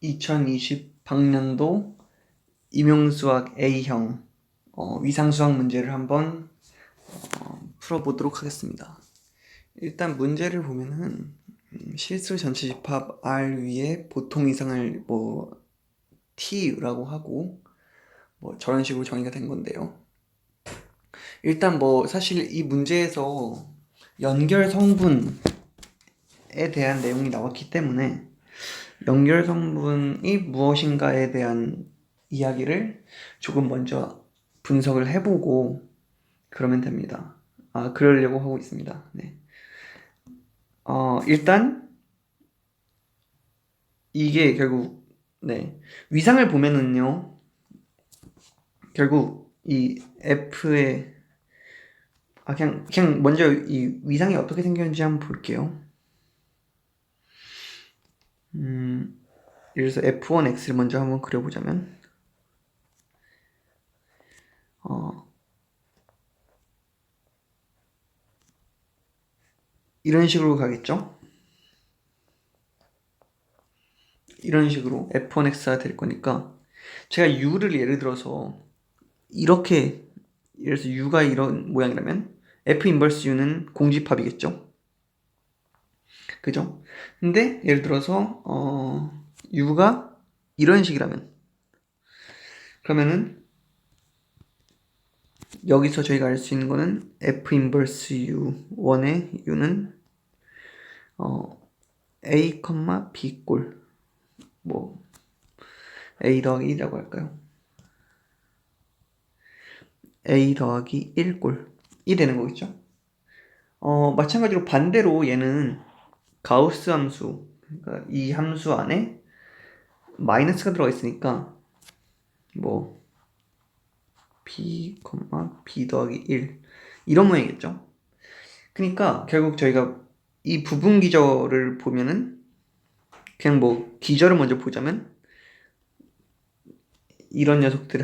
2020학년도 임용수학 A형 위상수학 문제를 한번 풀어보도록 하겠습니다. 일단 문제를 보면은 실수 전체 집합 R 위에 보통 이상을 T라고 하고 저런 식으로 정의가 된 건데요. 일단 사실 이 문제에서 연결 성분에 대한 내용이 나왔기 때문에 연결 성분이 무엇인가에 대한 이야기를 조금 먼저 분석을 해보고 그러면 됩니다. 그러려고 하고 있습니다. 네. 일단 이게 결국 위상을 보면은요, 결국 이 F의 그냥 먼저 이 위상이 어떻게 생겼는지 한번 볼게요. 예를 들어서 F1X를 먼저 한번 그려보자면 이런 식으로 가겠죠? 이런 식으로 F1X가 될 거니까 제가 U를 예를 들어서 이렇게 예를 들어서 U가 이런 모양이라면 F 인버스 U는 공집합이겠죠? 그죠? 근데 예를 들어서 U가 이런 식이라면 그러면은 여기서 저희가 알 수 있는 거는 F 인버스 U 1의 U는 A, B 꼴 A 더하기 1이라고 할까요? A 더하기 1꼴 1 되는 거겠죠? 마찬가지로 반대로 얘는 가우스 함수, 그러니까 이 함수 안에 마이너스가 들어가 있으니까 b, b 더하기 1 이런 모양이겠죠. 그러니까 결국 저희가 이 부분 기저를 보면은 그냥 기저를 먼저 보자면 이런 녀석들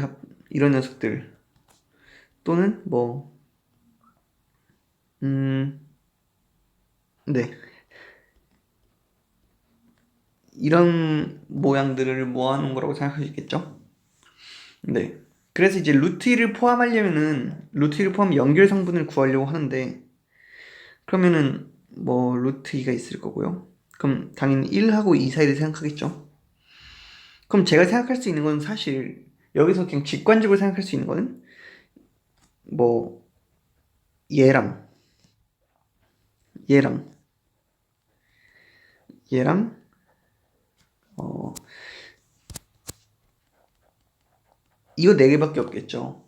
또는 네, 이런 모양들을 모아놓은 거라고 생각할 수 있겠죠. 네. 그래서 이제 루트 1을 포함하려면은 루트 1을 포함 연결 성분을 구하려고 하는데 그러면은 루트 2가 있을 거고요. 그럼 당연히 1하고 2 사이를 생각하겠죠. 그럼 제가 생각할 수 있는 건 사실 여기서 그냥 직관적으로 생각할 수 있는 거는 얘랑 얘랑 얘랑 이거 네 개밖에 없겠죠.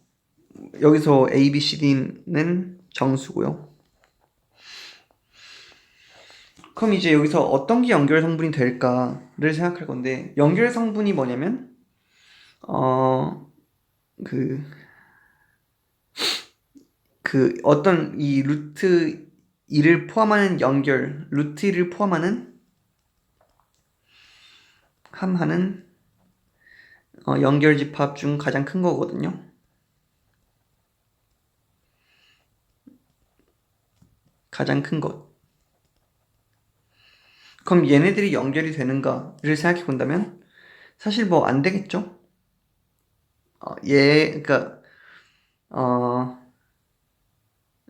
여기서 A, B, C, D는 정수고요. 그럼 이제 여기서 어떤 게 연결 성분이 될까를 생각할 건데 연결 성분이 뭐냐면 그 어떤 이 루트 2를 포함하는 루트 2를 포함하는 함하는 연결 집합 중 가장 큰 거거든요. 가장 큰 것. 그럼 얘네들이 연결이 되는가를 생각해 본다면 사실 안 되겠죠? 그러니까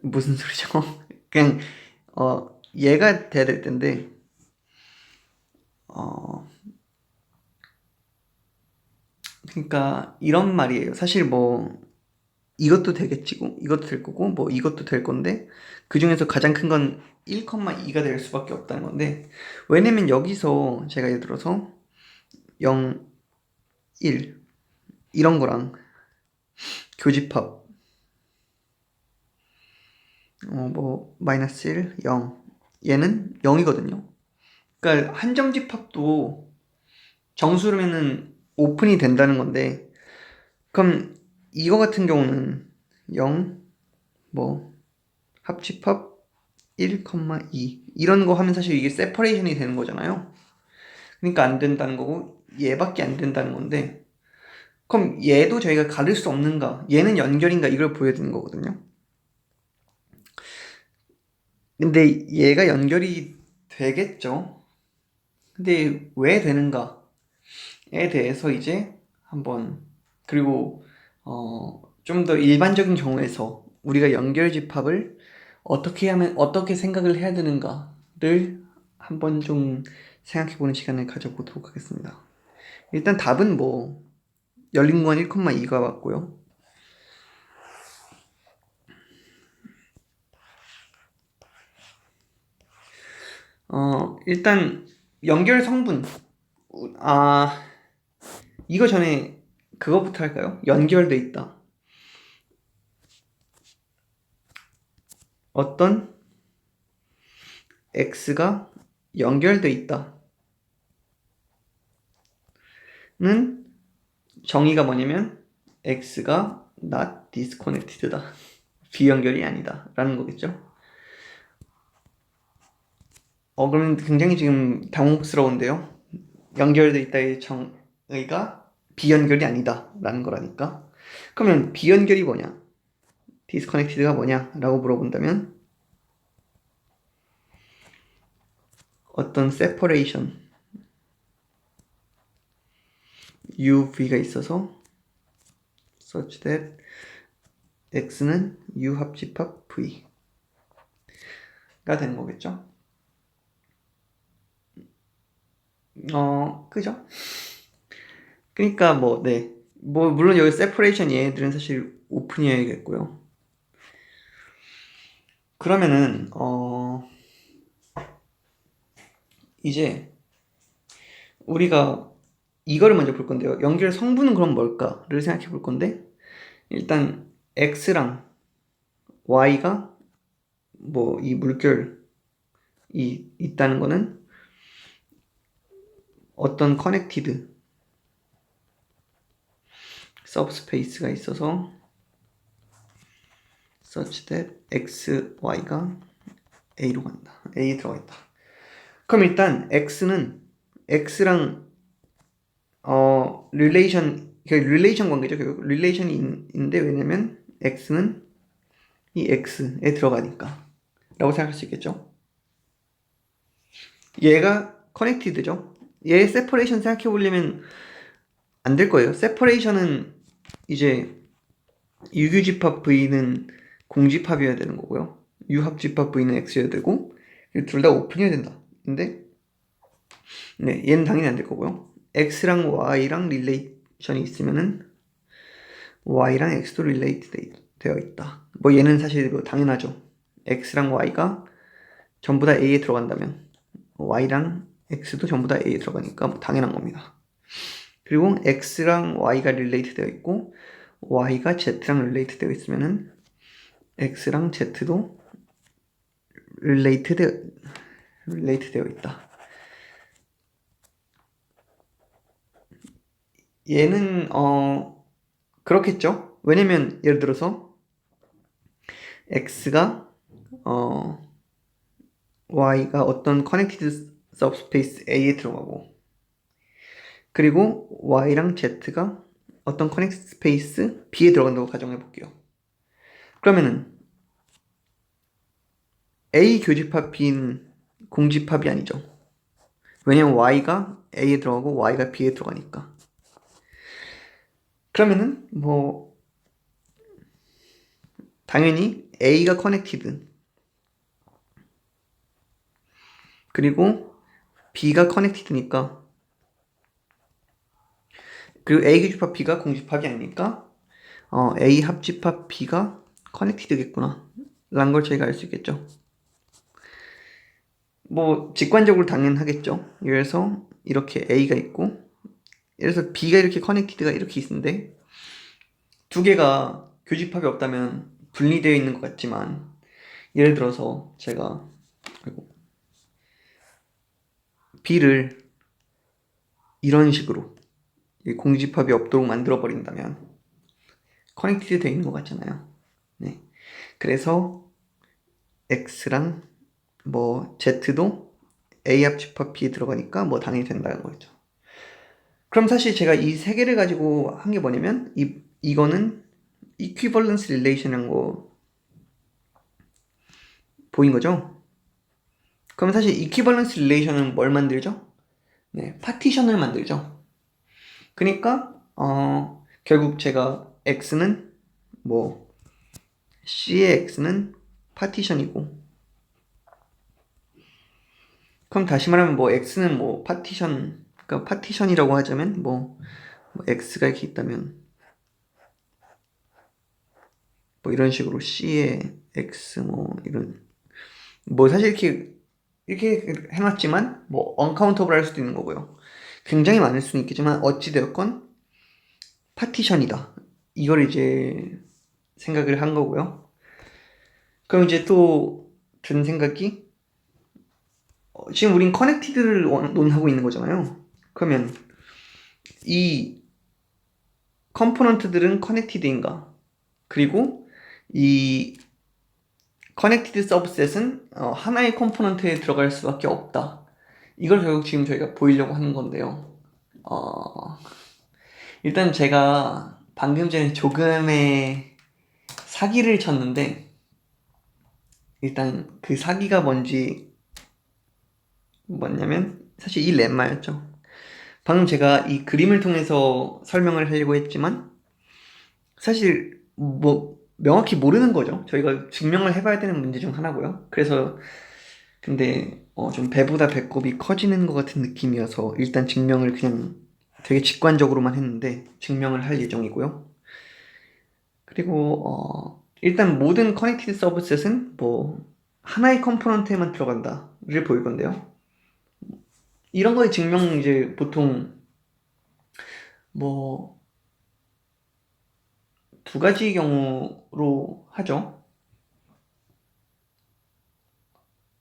무슨 소리죠? 그냥 얘가 돼야 될 텐데 그러니까 이런 말이에요. 사실 이것도 되겠지고 이것도 될 거고 이것도 될 건데 그 중에서 가장 큰 건 1,2가 될 수밖에 없다는 건데 왜냐면 여기서 제가 예를 들어서 0, 1 이런 거랑 교집합 마이너스 1, 0 얘는 0이거든요. 그러니까 한점 집합도 정수로면은 오픈이 된다는 건데 그럼 이거 같은 경우는 0 합집합 1,2 이런 거 하면 사실 이게 세퍼레이션이 되는 거잖아요. 그러니까 안 된다는 거고 얘밖에 안 된다는 건데 그럼 얘도 저희가 가릴 수 없는가 얘는 연결인가 이걸 보여야 되는 거거든요. 근데 얘가 연결이 되겠죠. 근데 왜 되는가 대해서 이제 한번, 그리고 좀 더 일반적인 경우에서 우리가 연결 집합을 어떻게 하면 어떻게 생각을 해야 되는가를 한번 좀 생각해보는 시간을 가져보도록 하겠습니다. 일단 답은 뭐 열린 공간 1,2가 왔고요. 일단 연결 성분, 이거 전에 그거부터 할까요? 연결돼 있다. 어떤 x가 연결돼 있다는 정의가 뭐냐면 x가 not disconnected다. 비연결이 아니다 라는 거겠죠. 그러면 굉장히 지금 당혹스러운데요. 연결돼 있다의 정의가 비연결이 아니다 라는 거라니까. 그러면 비연결이 뭐냐, 디스커넥티드가 뭐냐 라고 물어본다면 어떤 separation UV가 있어서 such that X는 U 합집합 V가 되는 거겠죠. 그죠? 그러니까 뭐, 네. 뭐, 물론 여기 separation 얘들은 사실 오픈이어야겠고요. 그러면은, 이제 우리가 이거를 먼저 볼 건데요. 연결 성분은 그럼 뭘까를 생각해 볼 건데, 일단 X랑 Y가 뭐 이 물결이 있다는 거는 어떤 커넥티드 subspace가 있어서 such that x, y가 a로 간다. a에 들어가 있다. 그럼 일단 x는 x랑 릴레이션 관계죠. 결국 릴레이션인데, 왜냐면 x는 이 x에 들어가니까 라고 생각할 수 있겠죠. 얘가 커넥티드죠. 얘 세퍼레이션 생각해 보려면 안 될 거예요. 세퍼레이션은 이제 유규집합 V는 공집합이어야 되는 거고요. 유합집합 V는 X여야 되고, 둘 다 오픈이어야 된다. 근데 네, 얘는 당연히 안 될 거고요. X랑 Y랑 릴레이션이 있으면은 Y랑 X도 릴레이트 되어 있다. 뭐 얘는 사실 뭐 당연하죠. X랑 Y가 전부 다 A에 들어간다면 Y랑 X도 전부 다 A에 들어가니까 뭐 당연한 겁니다. 그리고 X랑 Y가 릴레이트 되어 있고 Y가 Z랑 릴레이트 되어 있으면은 X랑 Z도 릴레이트 되어 있다. 얘는 그렇겠죠. 왜냐면 예를 들어서 X가 Y가 어떤 커넥티드 서브스페이스 A에 들어가고, 그리고 Y랑 Z가 어떤 커넥티드 스페이스 B에 들어간다고 가정해 볼게요. 그러면은 A 교집합 B는 공집합이 아니죠. 왜냐면 Y가 A에 들어가고 Y가 B에 들어가니까. 그러면은 뭐 당연히 A가 커넥티드, 그리고 B가 커넥티드니까, 그리고 A 교집합 B가 공집합이 아니니까 A 합집합 B가 커넥티드겠구나 라는 걸 저희가 알 수 있겠죠. 뭐 직관적으로 당연하겠죠. 그래서 이렇게 A가 있고, 그래서 B가 이렇게 커넥티드가 이렇게 있는데 두 개가 교집합이 없다면 분리되어 있는 것 같지만, 예를 들어서 제가 B를 이런 식으로 공집합이 없도록 만들어 버린다면 커넥티드 되어 있는 것 같잖아요. 네. 그래서 X랑 뭐 Z도 A 합집합 B에 들어가니까 뭐 당연히 된다는 거죠. 그럼 사실 제가 이 세 개를 가지고 한 게 뭐냐면 이거는 이퀴벌런스 릴레이션이라는 거 보인 거죠? 그럼 사실 이퀴벌런스 릴레이션은 뭘 만들죠? 네, 파티션을 만들죠. 그러니까 결국 제가 x는 뭐 C의 x는 파티션이고, 그럼 다시 말하면 뭐 x는 뭐 파티션, 그러니까 파티션이라고 하자면 뭐 x가 이렇게 있다면 뭐 이런 식으로 C의 x 뭐 이런, 뭐 사실 이렇게 해놨지만 뭐 언카운터블 할 수도 있는 거고요. 굉장히 많을 수는 있겠지만 어찌되었건 파티션이다. 이걸 이제 생각을 한 거고요. 그럼 이제 또 든 생각이, 지금 우린 커넥티드를 논하고 있는 거잖아요. 그러면 이 컴포넌트들은 커넥티드인가? 그리고 이 커넥티드 서브셋은 하나의 컴포넌트에 들어갈 수밖에 없다. 이걸 결국 지금 저희가 보이려고 하는 건데요. 어, 일단 제가 방금 전에 조금의 사기를 쳤는데, 일단 그 사기가 뭐냐면 사실 이 렘마였죠. 방금 제가 이 그림을 통해서 설명을 하려고 했지만 사실 뭐 명확히 모르는 거죠. 저희가 증명을 해봐야 되는 문제 중 하나고요. 그래서 근데 좀 배보다 배꼽이 커지는 것 같은 느낌이어서 일단 증명을 그냥 되게 직관적으로만 했는데 증명을 할 예정이고요. 그리고 일단 모든 커넥티드 서브셋은 뭐 하나의 컴포넌트에만 들어간다를 보일 건데요. 이런 거의 증명 이제 보통 뭐 두 가지 경우로 하죠.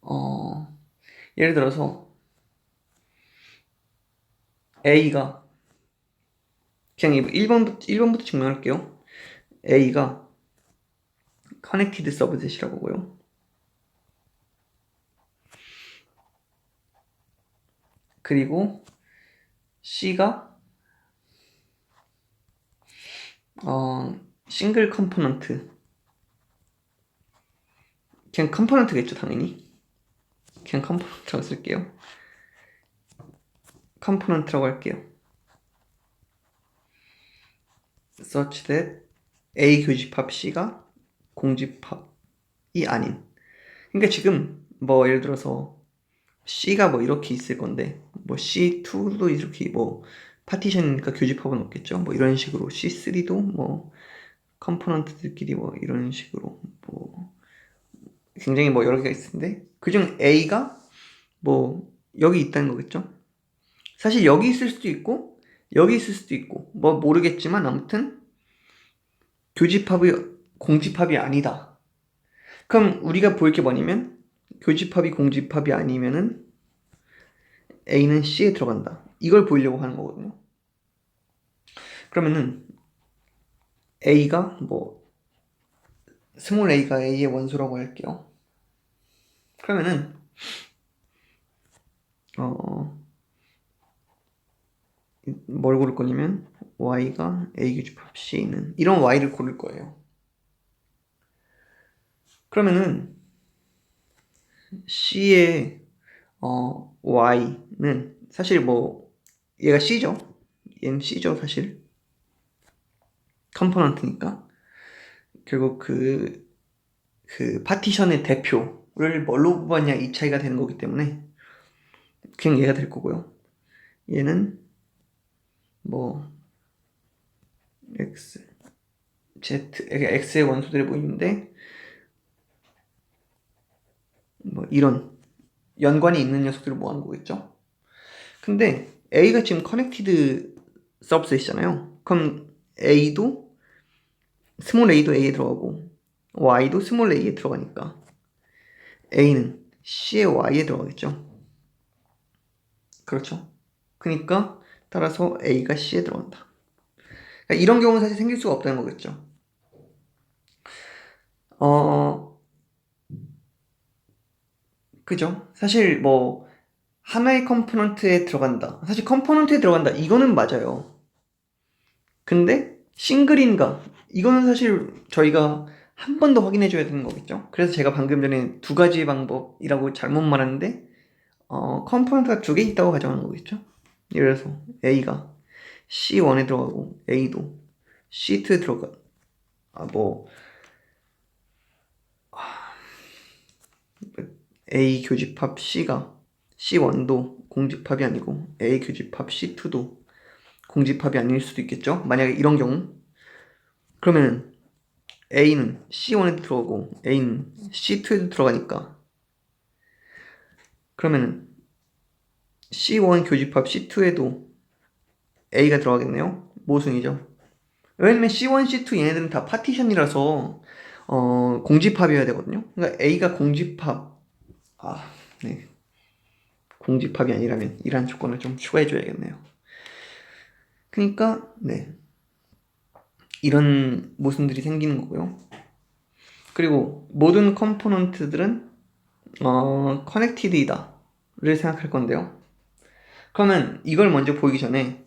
어, 예를 들어서 A가 그냥 1번부터 증명할게요. A가 커넥티드 서브셋이라고 하고요. 그리고 C가 싱글 컴포넌트, 그냥 컴포넌트겠죠 당연히. 그냥 컴포넌트라고 쓸게요. 컴포넌트라고 할게요. such that A 교집합 C가 공집합이 아닌. 그러니까 지금 뭐 예를 들어서 C가 뭐 이렇게 있을 건데 뭐 C2도 이렇게 뭐 파티션이니까 교집합은 없겠죠. 뭐 이런 식으로 C3도 뭐 컴포넌트들끼리 뭐 이런 식으로 뭐 굉장히 뭐 여러 개가 있을 텐데 그중 A가 뭐 여기 있다는 거겠죠. 사실 여기 있을 수도 있고 여기 있을 수도 있고 뭐 모르겠지만 아무튼 교집합이 공집합이 아니다. 그럼 우리가 볼 게 뭐냐면 교집합이 공집합이 아니면은 A는 C에 들어간다. 이걸 보이려고 하는 거거든요. 그러면은 A가 뭐 스몰 a가 A의 원소라고 할게요. 그러면은 뭘 고를 거냐면 Y가 A 교집합 C는 이런 Y를 고를 거예요. 그러면은 C의 Y는 사실 뭐 얘가 C죠. 얘는 C죠 사실. 컴포넌트니까. 결국 그 파티션의 대표를 뭘로 뽑았냐 이 차이가 되는 거기 때문에 그냥 얘가 될 거고요. 얘는 뭐 X, Z, X의 원소들이 보이는데 뭐 이런 연관이 있는 녀석들을 모아놓은 거겠죠. 근데 A가 지금 커넥티드 서브셋이잖아요. 그럼 A도 스몰 a도 A에 들어가고 Y도 스몰 a에 들어가니까 A는 C의 Y에 들어가겠죠. 그렇죠. 그러니까 따라서 A가 C에 들어간다. 그러니까 이런 경우는 사실 생길 수가 없다는 거겠죠. 그죠? 사실 뭐 하나의 컴포넌트에 들어간다. 사실 컴포넌트에 들어간다. 이거는 맞아요. 근데 싱글인가? 이거는 사실 저희가 한 번 더 확인해 줘야 되는 거겠죠. 그래서 제가 방금 전에 두 가지 방법이라고 잘못 말했는데 컴포넌트가 두 개 있다고 가정하는 거겠죠. 예를 들어서 A가 C1에 들어가고 A도 C2에 들어가 뭐 A 교집합 C가 C1도 공집합이 아니고 A 교집합 C2도 공집합이 아닐 수도 있겠죠. 만약에 이런 경우 그러면 A는 C1에도 들어가고 A는 C2에도 들어가니까 그러면 C1 교집합 C2에도 A가 들어가겠네요. 모순이죠. 왜냐면 C1, C2 얘네들은 다 파티션이라서 공집합이어야 되거든요. 그러니까 A가 공집합 네. 공집합이 아니라면 이러한 조건을 좀 추가해줘야겠네요. 그러니까 네. 이런 모순들이 생기는 거고요. 그리고 모든 컴포넌트들은 커넥티드이다를 생각할 건데요. 그러면 이걸 먼저 보이기 전에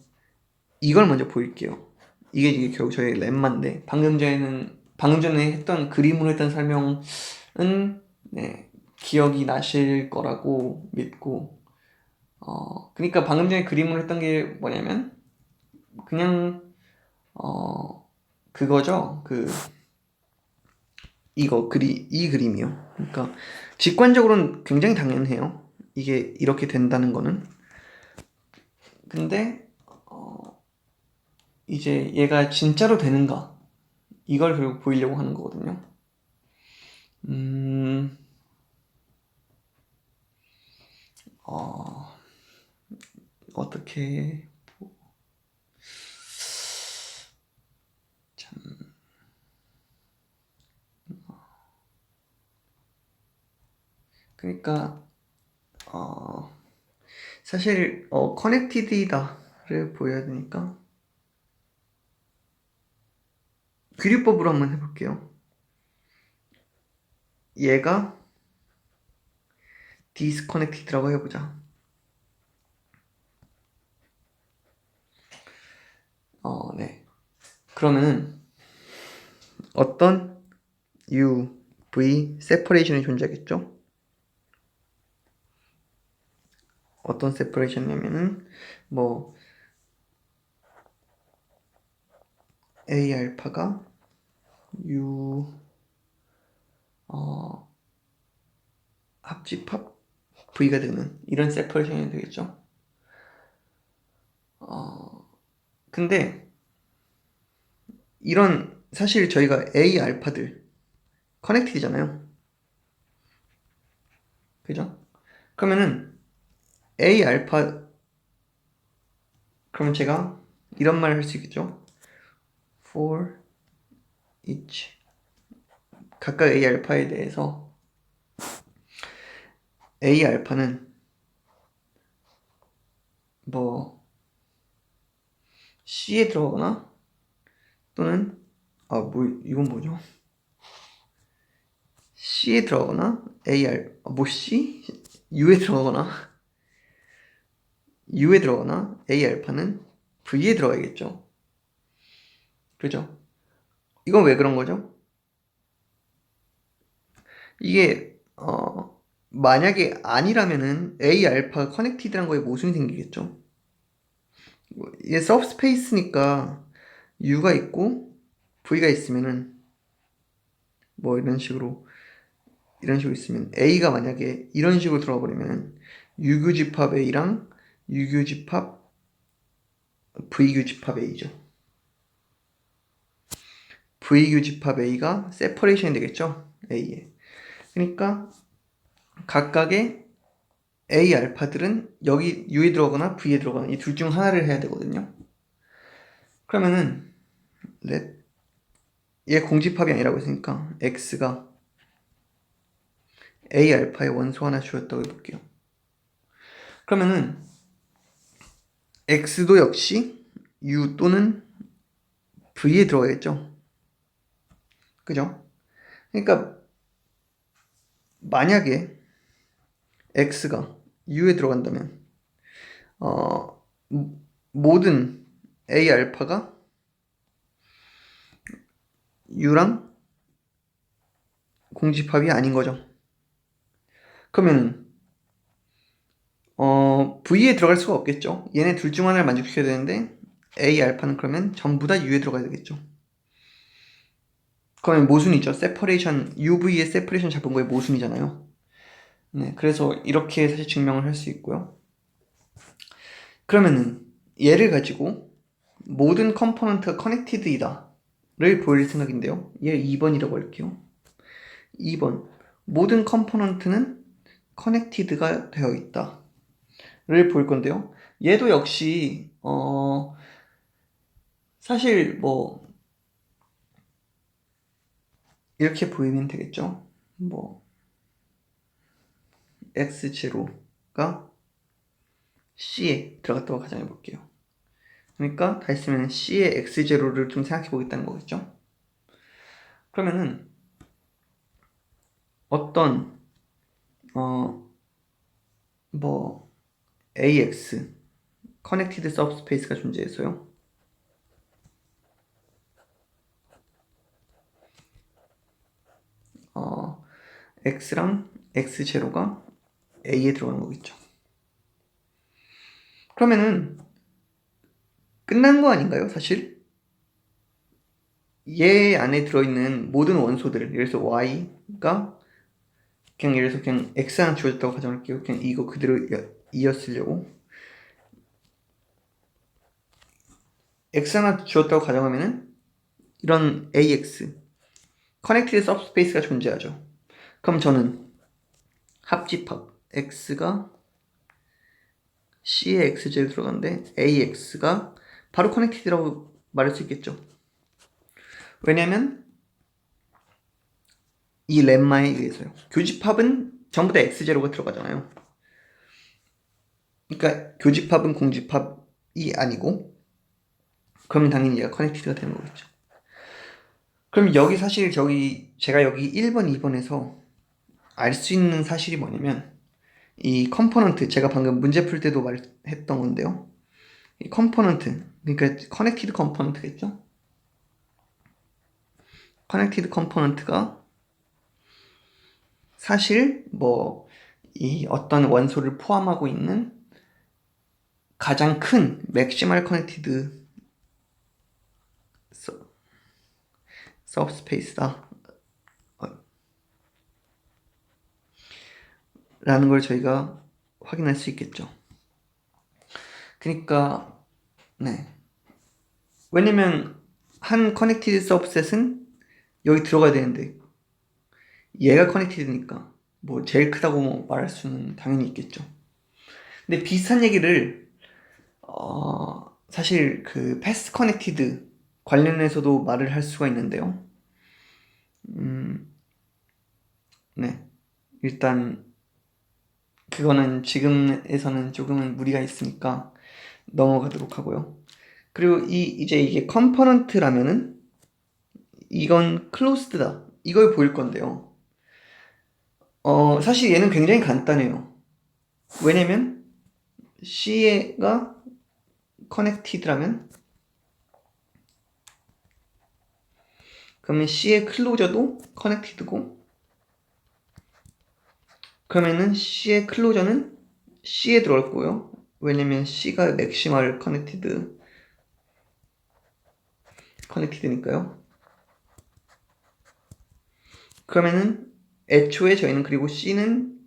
이걸 먼저 보일게요. 이게 결국 저희 렘마인데 방금 전에 했던 그림으로 했던 설명은 네, 기억이 나실 거라고 믿고 그러니까 방금 전에 그림으로 했던 게 뭐냐면 그냥 그거죠. 이 그림이요. 그러니까 직관적으로는 굉장히 당연해요. 이게 이렇게 된다는 거는. 근데 이제 얘가 진짜로 되는가 이걸 결국 보이려고 하는 거거든요. 어떻게 참 그러니까 사실 커넥티드이다를 보여야 되니까 귀류법으로 한번 해볼게요. 얘가 디스커넥티드라고 해보자. 네. 그러면은 어떤 U, V 세퍼레이션이 존재하겠죠? 어떤 세퍼레이션이냐면은 뭐 A 알파가 U 합집합 V가 되는 이런 세퍼레이션이 되겠죠. 근데 이런 사실 저희가 A 알파들 커넥티드잖아요. 그죠? 그러면은 A 알파 그러면 제가 이런 말을 할 수 있겠죠? For each 각각 A 알파에 대해서 A 알파는 뭐 C에 들어가거나 또는 이건 뭐죠? C에 들어가거나 C? U에 들어가거나 U에 들어가거나 A 알파는 V에 들어가야겠죠. 그죠? 이건 왜 그런 거죠? 이게 만약에 아니라면은 A 알파 커넥티드란 거에 모순이 생기겠죠. 이게 서브스페이스니까 U가 있고 V가 있으면은 뭐 이런 식으로 있으면 A가 만약에 이런 식으로 들어가 버리면 U교집합 A랑 U교집합 V교집합 A죠. V교집합 A가 세퍼레이션이 되겠죠. A에. 그러니까 각각의 A 알파들은 여기 U에 들어가거나 V에 들어가거나 이 둘 중 하나를 해야 되거든요. 그러면은 얘 공집합이 아니라고 했으니까 X가 A 알파의 원소 하나 주었다고 해볼게요. 그러면은 X도 역시 U 또는 V에 들어가겠죠. 그죠? 그러니까 만약에 X가 U에 들어간다면 모든 A 알파가 U랑 공집합이 아닌 거죠. 그러면 V에 들어갈 수가 없겠죠. 얘네 둘 중 하나를 만족시켜야 되는데 A 알파는 그러면 전부 다 U에 들어가야 되겠죠. 그러면 모순이죠. 세퍼레이션, UV의 세퍼레이션 잡은 거의 모순이잖아요. 네, 그래서 이렇게 사실 증명을 할 수 있고요. 그러면은 얘를 가지고 모든 컴포넌트가 커넥티드이다 를 보일 생각인데요. 얘 2번이라고 할게요. 2번 모든 컴포넌트는 커넥티드가 되어 있다 를 볼 건데요. 얘도 역시 사실 뭐 이렇게 보이면 되겠죠. 뭐 x0가 C에 들어갔다고 가정해 볼게요. 그러니까 다시 쓰면 C의 x0를 좀 생각해 보겠다는 거겠죠. 그러면은 어떤 뭐 AX 커넥티드 서브스페이스가 존재해서요. X랑 X0가 A에 들어가는 거겠죠. 그러면은 끝난 거 아닌가요, 사실? 얘 안에 들어있는 모든 원소들, 예를 들어서 Y가 그냥 예를 들어서 그냥 X 하나 주어졌다고 가정할게요. 그냥 이거 그대로 이었으려고. X 하나 주었다고 가정하면은 이런 AX 커넥티드 서브스페이스가 존재하죠. 그럼 저는 합집합 X가 C에 X제로 들어가는데 AX가 바로 커넥티드라고 말할 수 있겠죠. 왜냐면 이 렘마에 의해서요. 교집합은 전부 다 X제로가 들어가잖아요. 그러니까 교집합은 공집합이 아니고 그러면 당연히 얘가 커넥티드가 되는 거겠죠. 그럼 여기 사실 제가 여기 1번, 2번에서 알 수 있는 사실이 뭐냐면 이 컴포넌트 제가 방금 문제 풀 때도 말했던 건데요. 이 컴포넌트 그러니까 커넥티드 컴포넌트겠죠. 커넥티드 컴포넌트가 사실 뭐 이 어떤 원소를 포함하고 있는 가장 큰 맥시멀 커넥티드 서브스페이스다 라는 걸 저희가 확인할 수 있겠죠. 그러니까 네. 왜냐면 한 커넥티드 서브셋은 여기 들어가야 되는데 얘가 커넥티드니까 뭐 제일 크다고 뭐 말할 수는 당연히 있겠죠. 근데 비슷한 얘기를 사실 그 패스 커넥티드 관련해서도 말을 할 수가 있는데요. 네. 일단 그거는 지금에서는 조금은 무리가 있으니까 넘어가도록 하고요. 그리고 이제 이게 컴포넌트라면은 이건 클로스드다. 이걸 보일 건데요. 사실 얘는 굉장히 간단해요. 왜냐면 C가 커넥티드라면 그러면 C의 클로저도 커넥티드고 그러면은 C의 클로저는 C에 들어갈 거고요. 왜냐면 C가 맥시멀 커넥티드니까요. 그러면은 애초에 저희는 그리고 C는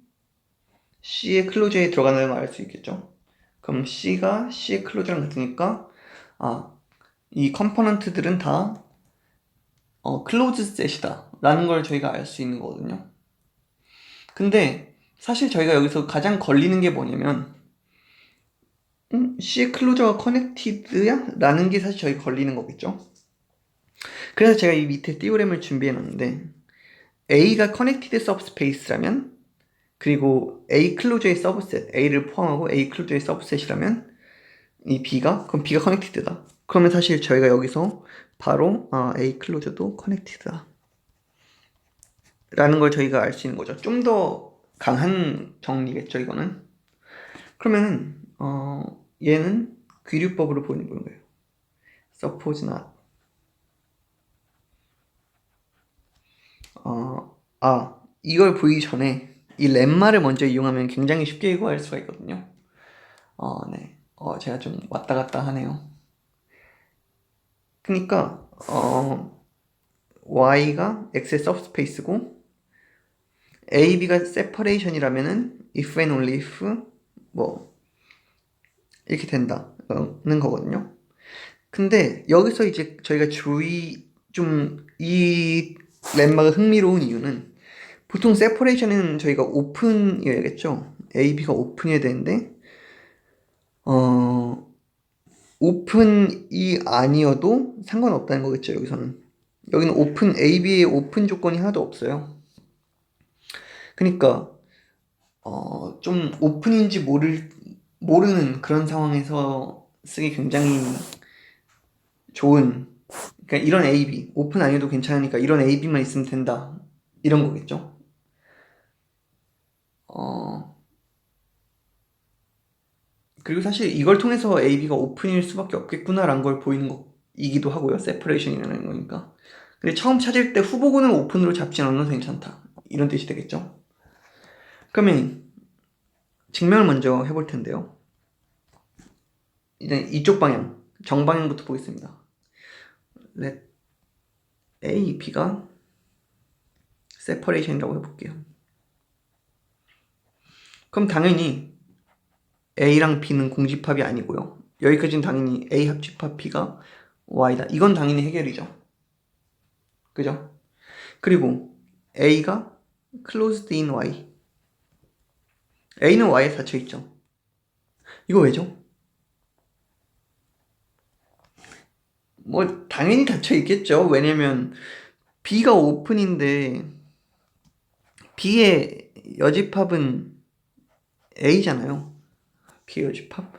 C의 클로저에 들어가는 걸 알 수 있겠죠. 그럼 C가 C의 클로저랑 같으니까 이 컴포넌트들은 다 클로즈 셋이다 라는 걸 저희가 알 수 있는 거거든요. 근데 사실 저희가 여기서 가장 걸리는 게 뭐냐면 C의 클로저가 커넥티드야? 라는 게 사실 저희 걸리는 거겠죠. 그래서 제가 이 밑에 띠오렘을 준비해 놨는데 A가 커넥티드 서브스페이스라면 그리고 A 클로저의 서브셋 A를 포함하고 A 클로저의 서브셋이라면 그럼 B가 커넥티드다. 그러면 사실 저희가 여기서 바로 A 클로저도 커넥티드다 라는 걸 저희가 알 수 있는 거죠. 좀 더 강한 정리겠죠, 이거는. 그러면은 얘는 귀류법으로 보는 거예요. Suppose not. 이걸 보기 전에 이 렘마를 먼저 이용하면 굉장히 쉽게 구할 수가 있거든요. 네. 제가 좀 왔다 갔다 하네요. 그러니까 y가 x의 subspace고 a, b가 separation이라면은 if and only if 뭐 이렇게 된다는 거거든요. 근데 여기서 이제 저희가 이 lem마가 흥미로운 이유는 보통 separation은 저희가 오픈이어야겠죠. a, b가 오픈이어야 되는데 어 오픈이 아니어도 상관없다는 거겠죠. 여기는 오픈 a, b의 오픈 조건이 하나도 없어요. 그러니까 좀 오픈인지 모르는 그런 상황에서 쓰기 굉장히 좋은, 그러니까 이런 A, B 오픈 아니어도 괜찮으니까 이런 A, B만 있으면 된다 이런 거겠죠. 그리고 사실 이걸 통해서 A, B가 오픈일 수밖에 없겠구나라는 걸 보이는 거이기도 하고요. 세퍼레이션이라는 거니까. 근데 처음 찾을 때 후보군을 오픈으로 잡지 않아도 괜찮다 이런 뜻이 되겠죠. 그러면 증명을 먼저 해볼 텐데요. 이제 이쪽 방향, 정방향부터 보겠습니다. let A, B가 separation이라고 해볼게요. 그럼 당연히 A랑 B는 공집합이 아니고요. 여기까지는 당연히 A 합집합 B가 Y다. 이건 당연히 해결이죠. 그죠? 그리고 A가 closed in Y. A는 Y에 닫혀있죠. 이거 왜죠? 뭐 당연히 닫혀있겠죠. 왜냐면 B가 오픈인데 B의 여집합은 A잖아요. B의 여집합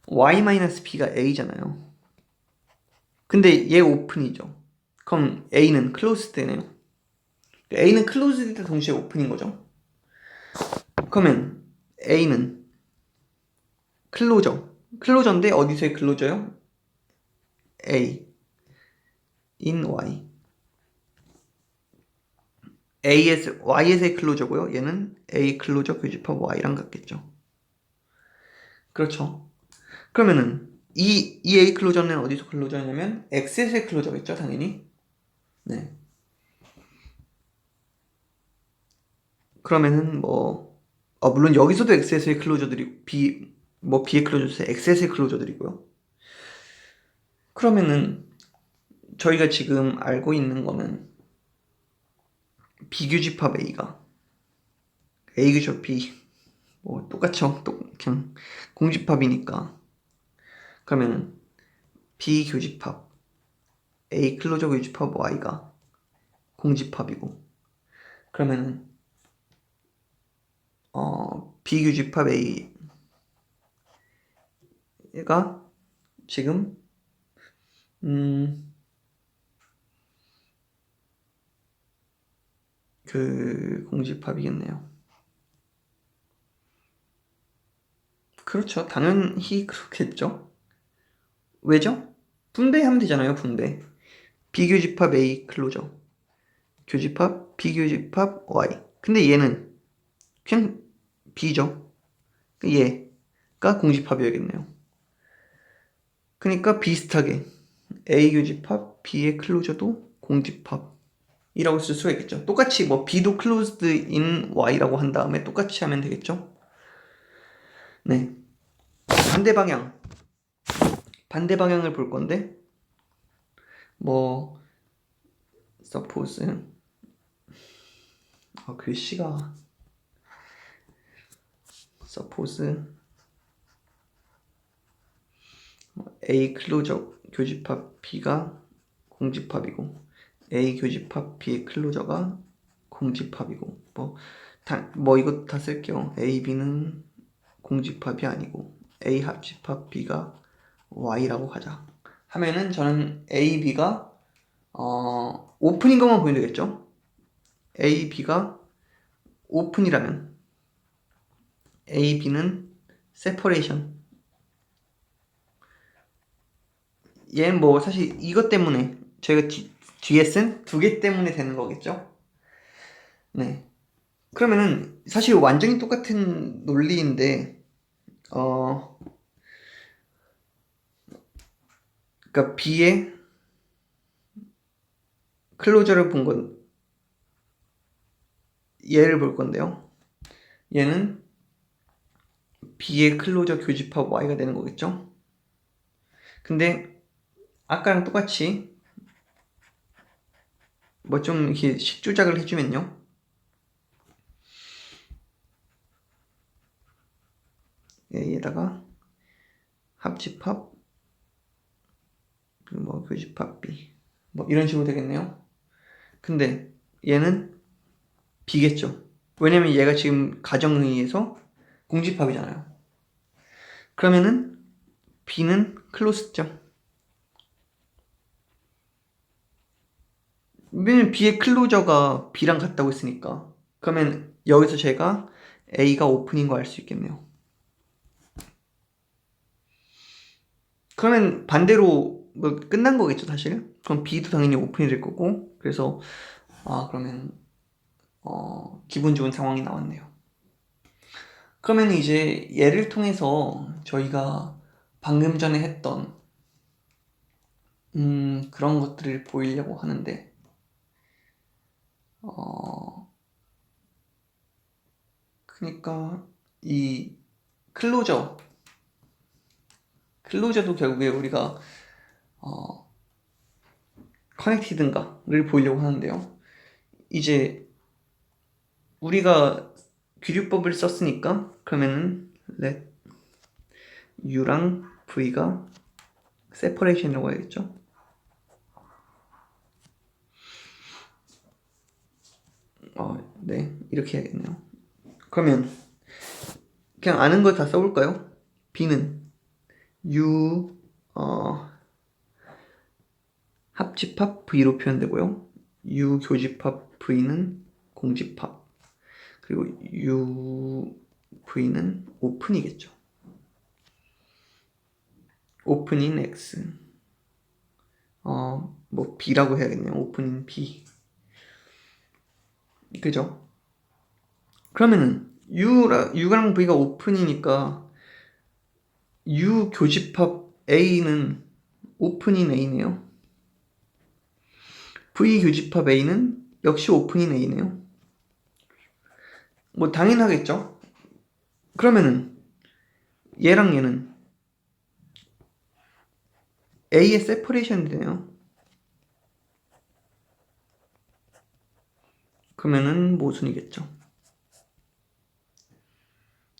Y-B가 A잖아요. 근데 얘 오픈이죠. 그럼 A는 closed네요. A는 closed일 동시에 오픈인 거죠. 그러면 A는 클로저인데 어디서의 클로저요? A in Y. Y에서의 클로저고요. 얘는 A 클로저 교집합 Y랑 같겠죠. 그렇죠. 그러면은 이 A 클로저는 어디서 클로저냐면 X에서의 클로저겠죠, 당연히. 네. 그러면은 물론 여기서도 X에서의 클로저들이 B의 클로저에서 X에서의 클로저들이고요. 그러면은 저희가 지금 알고 있는 거는 비교집합 A가 A 교집합 B 똑같죠. 그냥 공집합이니까. 그러면은 비교집합 A 클로저 교집합 Y가 공집합이고, 그러면은 비교집합 A가 지금 그 공집합이겠네요. 그렇죠. 당연히 그렇겠죠. 왜죠? 분배하면 되잖아요. 분배. 비교집합 A 클로저 교집합 비교집합 Y. 근데 얘는 그냥 B죠. 얘가 공집합이어야겠네요. 그러니까 비슷하게 A 교집합 B의 클로저도 공집합이라고 쓸 수가 있겠죠. 똑같이 B도 closed in Y라고 한 다음에 똑같이 하면 되겠죠. 네. 반대 방향을 볼 건데 suppose 글씨가 suppose A 클로저 교집합 B가 공집합이고 A 교집합 B의 클로저가 공집합이고 이거 다 쓸게요. A, B는 공집합이 아니고 A 합집합 B가 Y라고 하자 하면은 저는 A, B가 오픈인 것만 보면 되겠죠. A, B가 오픈이라면 A, B는 separation. 얘는 사실 이것 때문에 저희가 뒤에 쓴 두 개 때문에 되는 거겠죠. 네. 그러면은 사실 완전히 똑같은 논리인데 그러니까 B의 클로저를 본 건 얘를 볼 건데요. 얘는 B의 클로저 교집합 Y가 되는 거겠죠? 근데 아까랑 똑같이 뭐 좀 이렇게 식조작을 해주면요. A에다가 합집합 뭐 교집합 B 뭐 이런 식으로 되겠네요. 근데 얘는 B겠죠. 왜냐면 얘가 지금 가정에 의해서 공집합이잖아요. 그러면은 B는 클로스죠. 왜냐면 B의 클로저가 B랑 같다고 했으니까. 그러면 여기서 제가 A가 오픈인 거 알 수 있겠네요. 그러면 반대로 뭐 끝난 거겠죠, 사실? 그럼 B도 당연히 오픈이 될 거고. 그래서 그러면 기분 좋은 상황이 나왔네요. 그러면 이제 얘를 통해서 저희가 방금 전에 했던 그런 것들을 보이려고 하는데 그러니까 이 클로저도 결국에 우리가 커넥티드인가를 보이려고 하는데요. 이제 우리가 귀류법을 썼으니까 그러면은 let u랑 v가 separation이라고 해야겠죠. 네, 이렇게 해야겠네요. 그러면 그냥 아는 거 다 써볼까요? b는 u 합집합 v로 표현되고요. u 교집합 v는 공집합, 그리고 u v는 오픈이겠죠. 오픈인 x 뭐 b라고 해야겠네요. 오픈인 b. 그죠? 그러면은 U랑 V가 오픈이니까 U 교집합 A는 오픈인 A네요. V 교집합 A는 역시 오픈인 A네요. 뭐 당연하겠죠? 그러면은 얘랑 얘는 A의 세퍼레이션이 되네요. 그러면은 모순이겠죠.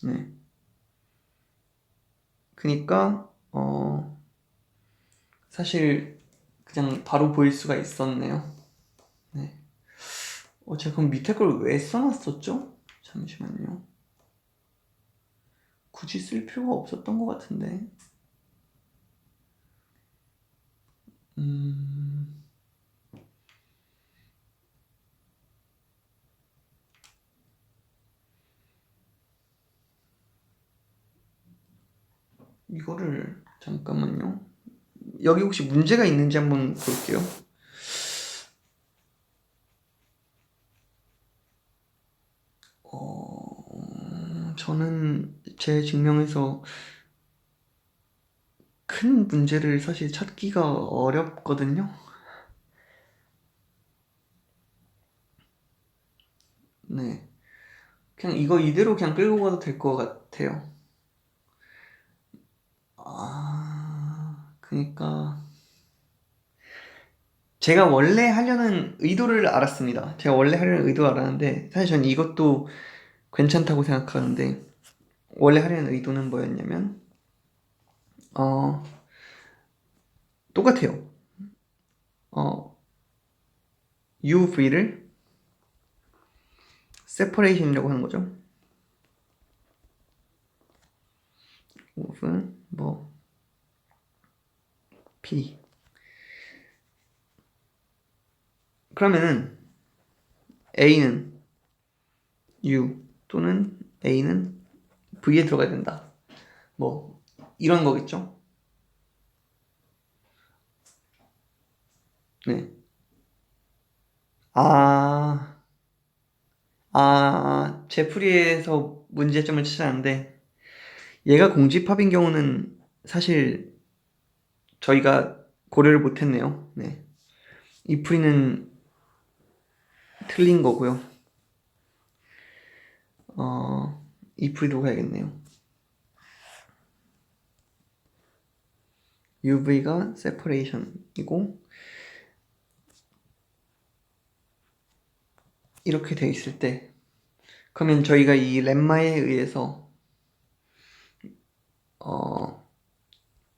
네. 그니까 사실 그냥 바로 보일 수가 있었네요. 네. 제가 그럼 밑에 걸 왜 써놨었죠? 잠시만요. 굳이 쓸 필요가 없었던 것 같은데. 이거를 잠깐만요. 여기 혹시 문제가 있는지 한번 볼게요. 저는 제 증명에서 큰 문제를 사실 찾기가 어렵거든요. 네. 그냥 이거 이대로 그냥 끌고 가도 될 것 같아요. 그니까 제가 원래 하려는 의도를 알았습니다. 제가 원래 하려는 의도 알았는데 사실 저는 이것도 괜찮다고 생각하는데 원래 하려는 의도는 뭐였냐면 똑같아요. UV를 separation이라고 하는 거죠. of 뭐 P. 그러면은 A는 U 또는 A는 V에 들어가야 된다. 뭐 이런 거겠죠? 네. 제프리에서 문제점을 찾았는데 얘가 공집합인 경우는 사실 저희가 고려를 못했네요. 네. 이 풀이는 틀린 거고요. 이 풀이로 가야겠네요. UV가 separation이고 이렇게 돼 있을 때 그러면 저희가 이 렘마에 의해서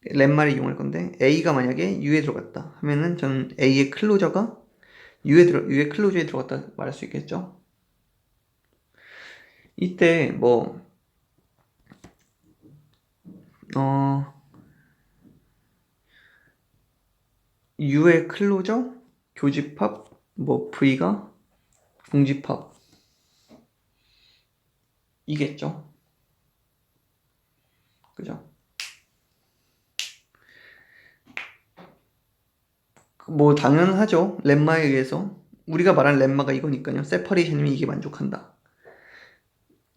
렘마를 이용할 건데 A가 만약에 U에 들어갔다 하면은 저는 A의 클로저가 U의 클로저에 들어갔다 말할 수 있겠죠. 이때 뭐 U의 클로저, 교집합, 뭐 V가 공집합 이겠죠. 그죠? 뭐 당연하죠. 렘마에 의해서 우리가 말한 렘마가 이거니까요. 세퍼레이션이면 이게 만족한다.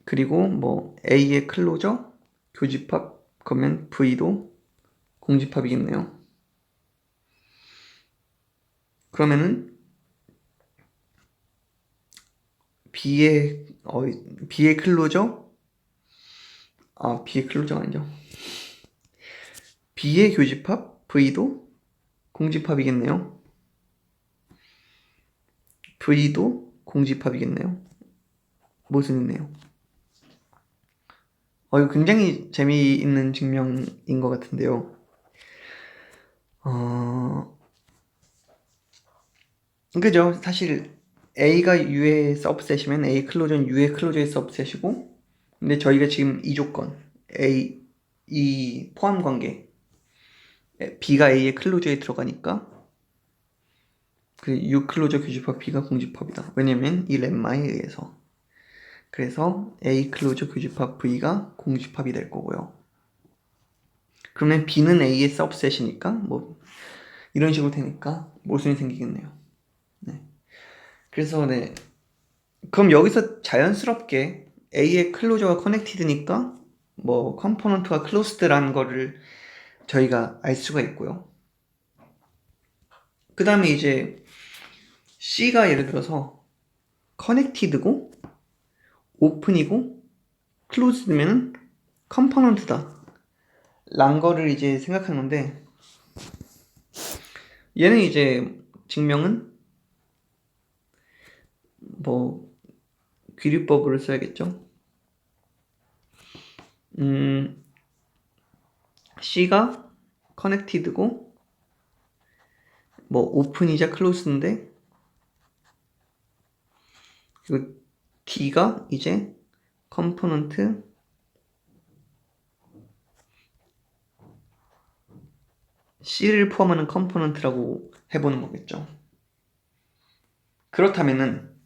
그리고 뭐 A의 클로저, 교집합 그러면 V도 공집합이겠네요. 그러면은 B의 클로저 B의 클로저가 아니죠. B의 교집합 V도 공집합이겠네요. V도 공집합이겠네요. 무슨 있네요. 이거 굉장히 재미있는 증명인 것 같은데요. 그죠? 사실 A가 U의 서브셋이면 A 클로저는 U의 클로저의 서브셋이고 근데 저희가 지금 이 조건 이 포함 관계 B가 A의 클로저에 들어가니까 그 U 클로저 교집합 B가 공집합이다. 왜냐면 이 렘마에 의해서. 그래서 A 클로저 교집합 V가 공집합이 될 거고요. 그러면 B는 A의 서브셋이니까 뭐 이런 식으로 되니까 모순이 생기겠네요. 네. 그래서 네. 그럼 여기서 자연스럽게 A의 클로저가 커넥티드니까 뭐 컴포넌트가 클로스드라는 거를 저희가 알 수가 있고요. 그 다음에 이제 C가 예를 들어서 커넥티드고 오픈이고 클로즈드면 컴포넌트다 란 거를 이제 생각하는 건데 얘는 이제 증명은 뭐 귀류법으로 써야겠죠. C가 커넥티드고 뭐 오픈이자 클로즈인데 그리고 D가 이제 컴포넌트 C를 포함하는 컴포넌트라고 해보는 거겠죠. 그렇다면은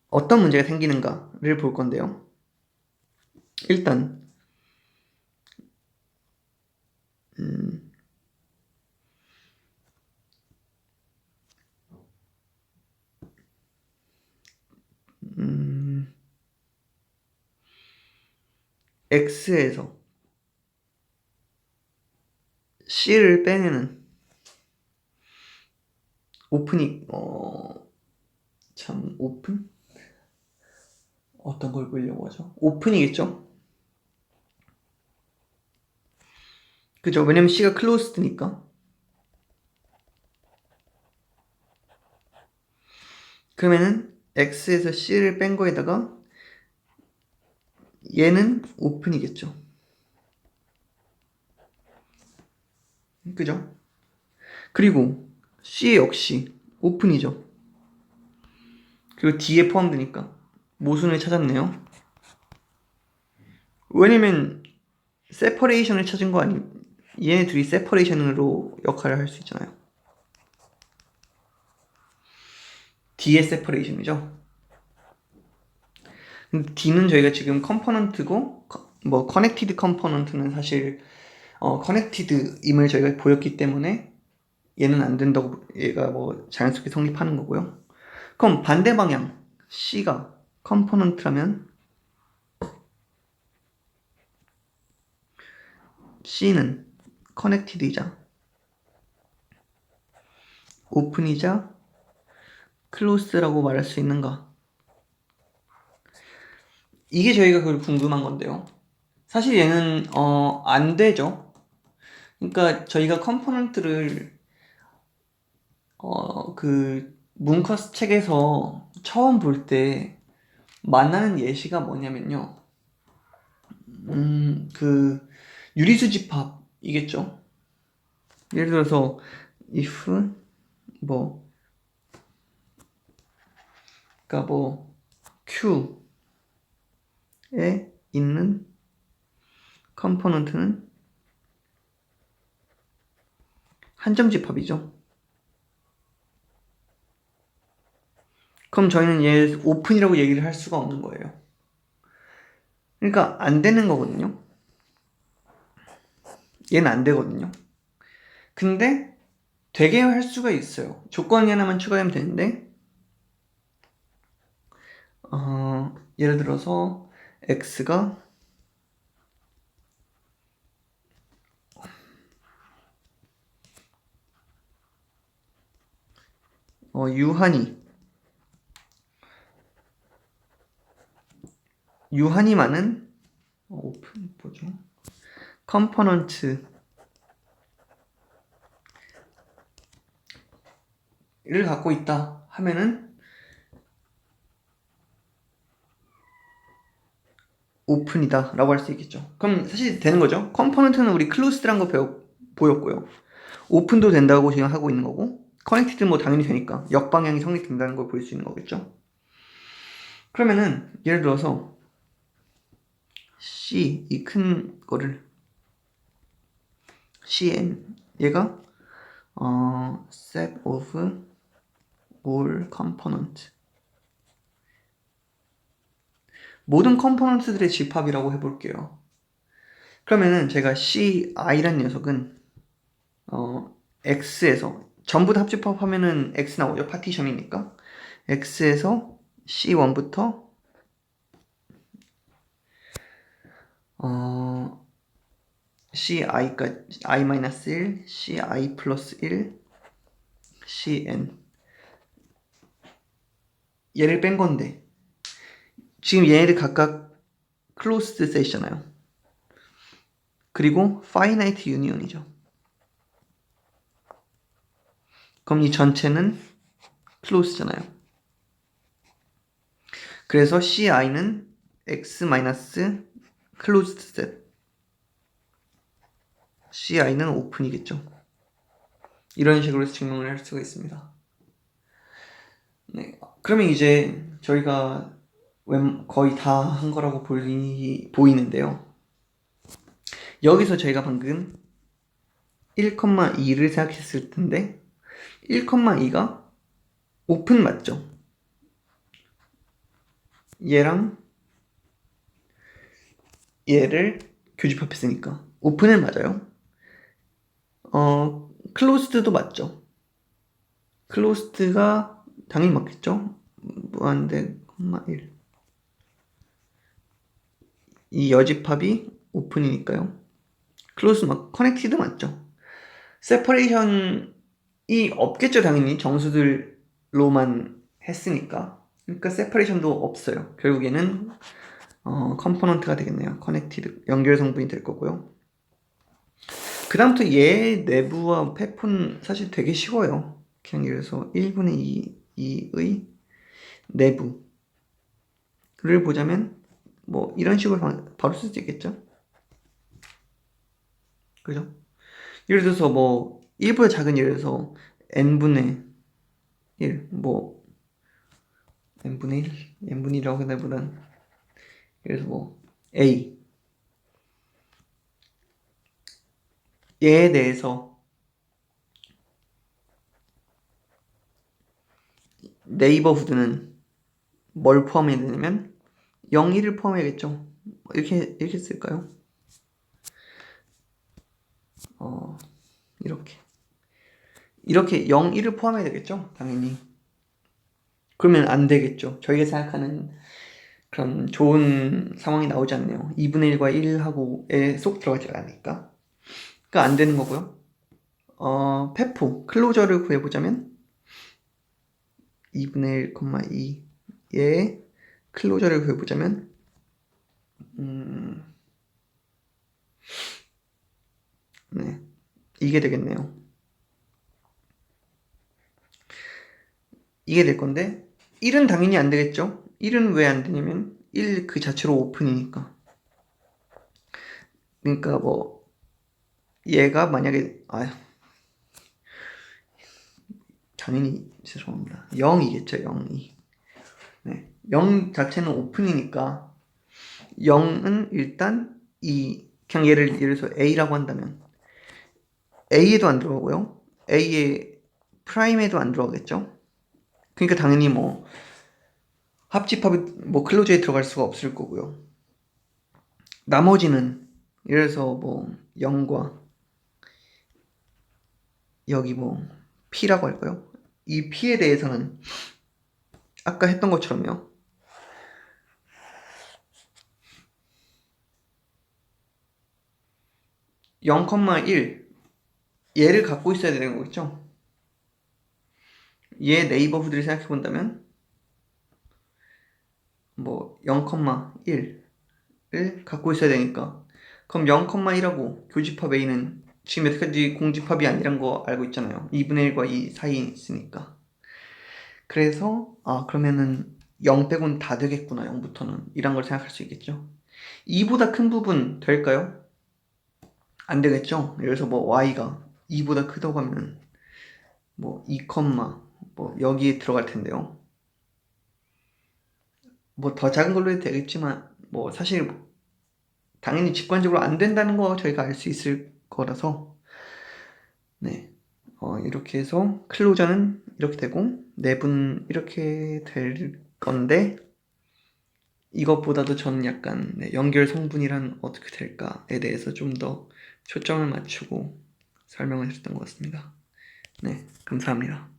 어떤 문제가 생기는가를 볼 건데요. 일단 X에서 C를 빼내는 오픈이 참 오픈? 어떤 걸 보려고 하죠? 오픈이겠죠? 그죠? 왜냐면 C가 클로스드니까. 그러면은 X에서 C를 뺀 거에다가 얘는 오픈이겠죠. 그죠? 그리고 C 역시 오픈이죠. 그리고 D에 포함되니까 모순을 찾았네요. 왜냐면 세퍼레이션을 찾은 거 아니 얘네 둘이 세퍼레이션으로 역할을 할 수 있잖아요. D의 세퍼레이션이죠. 근데 D는 저희가 지금 컴포넌트고 뭐 커넥티드 컴포넌트는 사실 커넥티드임을 저희가 보였기 때문에 얘는 안 된다고 얘가 뭐 자연스럽게 성립하는 거고요. 그럼 반대 방향 C가 컴포넌트라면 C는 커넥티드이자 오픈이자 클로스라고 말할 수 있는가? 이게 저희가 그걸 궁금한 건데요. 사실 얘는 안 되죠. 그러니까 저희가 컴포넌트를 그 문커스 책에서 처음 볼 때 만나는 예시가 뭐냐면요. 그 유리수 집합이겠죠. 예를 들어서 if 뭐 그러니까 뭐 Q에 있는 컴포넌트는 한 점 집합이죠. 그럼 저희는 얘 오픈이라고 얘기를 할 수가 없는 거예요. 그러니까 안 되는 거거든요. 얘는 안 되거든요. 근데 되게 할 수가 있어요. 조건이 하나만 추가하면 되는데 예를 들어서 x가 유한이만은 오픈 뭐죠? 컴포넌트를 갖고 있다 하면은 오픈이다 라고 할 수 있겠죠. 그럼 사실 되는 거죠. 컴포넌트는 우리 클로스드란 거 보였고요. 오픈도 된다고 지금 하고 있는 거고 커넥티드 뭐 당연히 되니까 역방향이 성립된다는 걸 볼 수 있는 거겠죠. 그러면은 예를 들어서 C 이 큰 거를 CN 얘가 set of all component 모든 컴포넌트들의 집합이라고 해볼게요. 그러면은 제가 CI란 녀석은 X에서 전부 다 합집합하면은 X 나오죠. 파티션이니까 X에서 C1부터 CI까지 I-1, CI 플러스 1, CN 얘를 뺀 건데 지금 얘네들 각각 클로스드 셋이잖아요. 그리고 파이나이트 유니온이죠. 그럼 이 전체는 클로스잖아요. 그래서 CI는 X 마이너스 클로즈드 셋 CI는 오픈이겠죠. 이런 식으로 증명을 할 수가 있습니다. 네, 그러면 이제 저희가 거의 다 한 거라고 보이는데요. 여기서 저희가 방금 1,2를 생각했을 텐데 1,2가 오픈 맞죠? 얘랑 얘를 교집합했으니까 오픈은 맞아요. 클로스드도 맞죠? 클로스드가 당연히 맞겠죠? 무한대, 1. 이 여집합이 오픈이니까요. 클로스 커넥티드 맞죠? 세퍼레이션이 없겠죠, 당연히. 정수들로만 했으니까. 그러니까 세퍼레이션도 없어요. 결국에는 컴포넌트가 되겠네요. 커넥티드, 연결 성분이 될 거고요. 그 다음부터 얘 내부와 페폰 사실 되게 쉬워요. 그냥 예를 들어서 1분의 2의 내부를 보자면 뭐 이런 식으로 바로 쓸 수 있겠죠? 그죠? 예를 들어서 뭐 1보다 작은 예를 들어서 n분의 1, 뭐 n분의 1, n분의 1이라고 하기보단 예를 들어서 뭐 a 얘에 대해서 네이버후드는 뭘 포함해야 되냐면 0, 1을 포함해야겠죠. 이렇게 쓸까요? 이렇게 0, 1을 포함해야 되겠죠? 당연히. 그러면 안 되겠죠. 저희가 생각하는 그런 좋은 상황이 나오지 않네요. 2분의 1과 1하고에 쏙 들어가지 않으니까. 안 되는 거고요. 페포 클로저를 구해보자면 2분의 1,2의 클로저를 구해보자면 네, 이게 되겠네요. 이게 될 건데 1은 당연히 안 되겠죠. 1은 왜 안 되냐면 1 그 자체로 오픈이니까. 그러니까 뭐 얘가 만약에 당연히 죄송합니다. 0이겠죠. 0이. 네. 0 자체는 오픈이니까 0은 일단 그냥 예를 들어서 A라고 한다면 A에도 안 들어가고요. A의 프라임에도 안 들어가겠죠. 그러니까 당연히 뭐 합집합이 뭐 클로즈에 들어갈 수가 없을 거고요. 나머지는 예를 들어서 뭐 0과 여기 뭐 P라고 할까요? 이 P에 대해서는 아까 했던 것처럼요. 0,1 얘를 갖고 있어야 되는 거겠죠? 얘 네이버후드를 생각해 본다면 뭐 0,1을 갖고 있어야 되니까 그럼 0,1하고 교집합 A는 지금 여태까지 공집합이 아니란 거 알고 있잖아요. 2분의 1과 2 사이에 있으니까. 그래서 그러면은 0 빼고는 다 되겠구나. 0부터는 이란 걸 생각할 수 있겠죠. 2보다 큰 부분 될까요? 안 되겠죠. 예를 들어서 뭐 y가 2보다 크다고 하면 뭐 2, 뭐 여기에 들어갈 텐데요. 뭐 더 작은 걸로 해도 되겠지만 뭐 사실 당연히 직관적으로 안 된다는 거 저희가 알 수 있을 거라서 네. 이렇게 해서 클로저는 이렇게 되고 내분 이렇게 될 건데 이것보다도 저는 약간 연결 성분이란 어떻게 될까에 대해서 좀 더 초점을 맞추고 설명을 했던 것 같습니다. 네, 감사합니다.